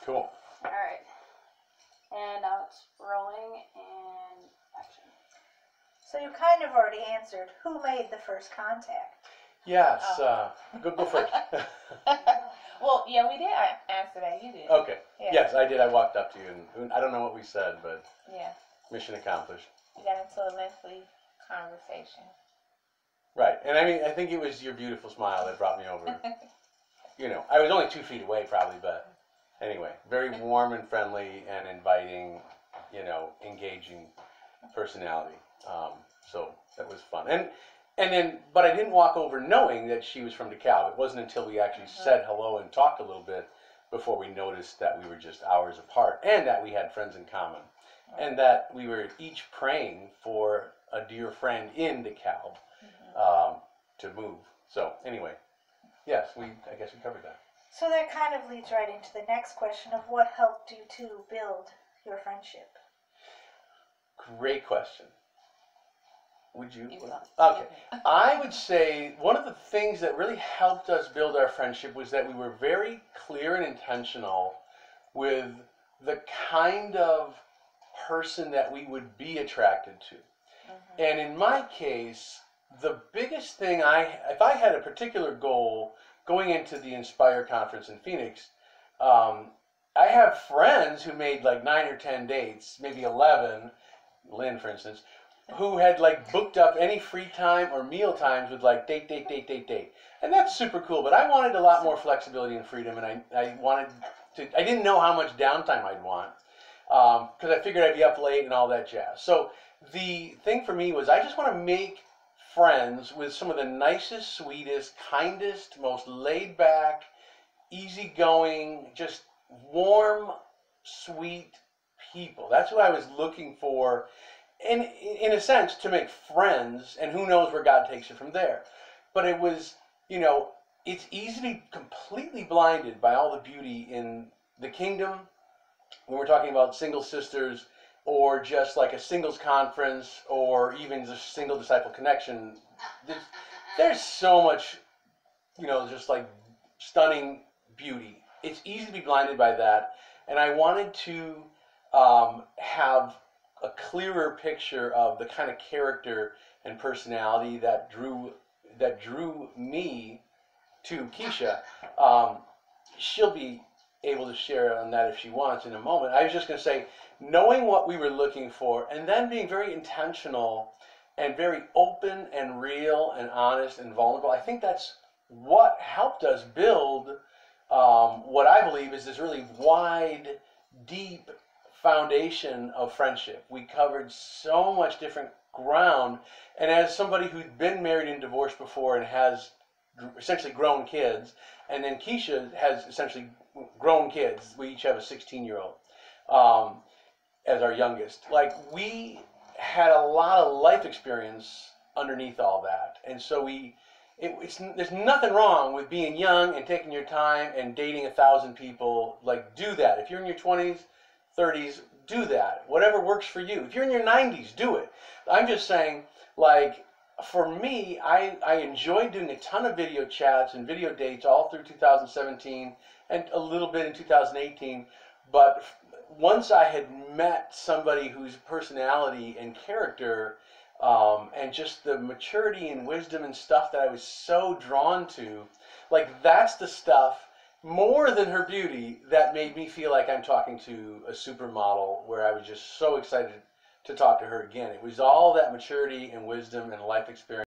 Cool. All right. And now it's rolling and action. So you kind of already answered who made the first contact. Yes. Go first. Well, yeah, we did answer that. You did. Okay. Yeah. Yes, I did. I walked up to you, and I don't know what we said, but Yeah. mission accomplished. We got into a lengthy conversation. Right. And I mean, I think it was your beautiful smile that brought me over. You know, I was only 2 feet away probably, but anyway, very warm and friendly and inviting, you know, engaging personality. So that was fun. And then, but I didn't walk over knowing that she was from DeKalb. It wasn't until we actually said hello and talked a little bit before we noticed that we were just hours apart and that we had friends in common and that we were each praying for a dear friend in DeKalb to move. So anyway, yes, I guess we covered that. So that kind of leads right into the next question of what helped you to build your friendship. Great question. Would you? You go. Okay. I would say one of the things that really helped us build our friendship was that we were very clear and intentional with the kind of person that we would be attracted to. And in my case, the biggest thing if I had a particular goal going into the Inspire conference in Phoenix, I have friends who made like 9 or 10 dates, maybe 11, Lynn, for instance, who had like booked up any free time or meal times with like date. And that's super cool, but I wanted a lot more flexibility and freedom, and I didn't know how much downtime I'd want, because I figured I'd be up late and all that jazz. So the thing for me was I just want to make friends with some of the nicest, sweetest, kindest, most laid back, easygoing, just warm, sweet people. That's what I was looking for. And in a sense, to make friends, and who knows where God takes it from there. But it was, you know, it's easy to be completely blinded by all the beauty in the kingdom when we're talking about single sisters or just like a singles conference or even just single disciple connection. There's so much, you know, just like stunning beauty. It's easy to be blinded by that. And I wanted to have a clearer picture of the kind of character and personality that drew me to Quisha. She'll be able to share on that if she wants in a moment. I was just going to say, knowing what we were looking for and then being very intentional and very open and real and honest and vulnerable, I think that's what helped us build what I believe is this really wide, deep foundation of friendship. We covered so much different ground, and as somebody who'd been married and divorced before and has essentially grown kids, and then Quisha has essentially grown kids. We each have a 16-year-old as our youngest. Like, we had a lot of life experience underneath all that, and so there's nothing wrong with being young and taking your time and dating 1,000 people. Like, do that. If you're in your 20s, 30s, do that. Whatever works for you. If you're in your 90s, do it. I'm just saying, like, for me, I enjoyed doing a ton of video chats and video dates all through 2017 and a little bit in 2018. But once I had met somebody whose personality and character and just the maturity and wisdom and stuff that I was so drawn to, like, that's the stuff more than her beauty that made me feel like I'm talking to a supermodel, where I was just so excited to talk to her again. It was all that maturity and wisdom and life experience.